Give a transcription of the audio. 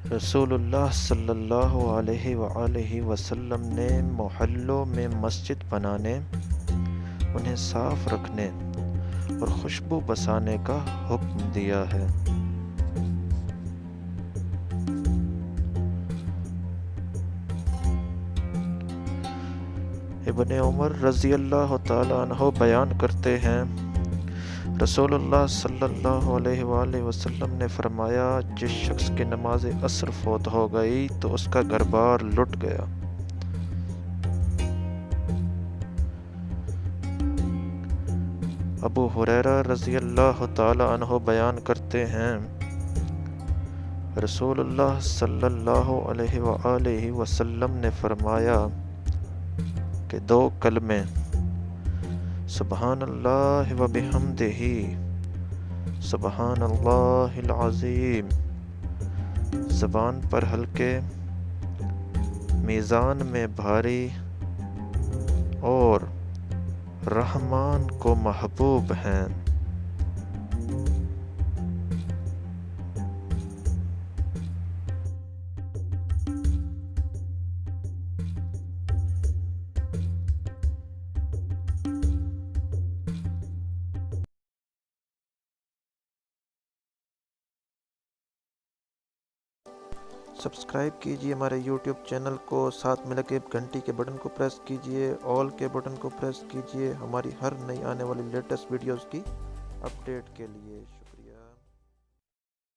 رسول اللہ صلی اللہ علیہ وآلہ وسلم نے محلوں میں مسجد بنانے، انہیں صاف رکھنے اور خوشبو بسانے کا حکم دیا ہے۔ ابن عمر رضی اللہ تعالیٰ عنہ بیان کرتے ہیں، رسول اللہ صلی اللہ علیہ وآلہ وسلم نے فرمایا، جس شخص کی نماز عصر فوت ہو گئی تو اس کا گھر بار لٹ گیا۔ ابو ہریرہ رضی اللہ تعالیٰ عنہ بیان کرتے ہیں، رسول اللہ صلی اللہ علیہ وآلہ وسلم نے فرمایا کہ 2 کلمے سبحان اللہ و بحمدہ، سبحان اللہ العظیم، زبان پر ہلکے، میزان میں بھاری اور رحمان کو محبوب ہیں۔ سبسکرائب کیجیے ہمارے یوٹیوب چینل کو، ساتھ میں لگے گھنٹی کے بٹن کو پریس کیجیے، آل کے بٹن کو پریس کیجیے ہماری ہر نئی آنے والی لیٹسٹ ویڈیوز کی اپڈیٹ کے لیے۔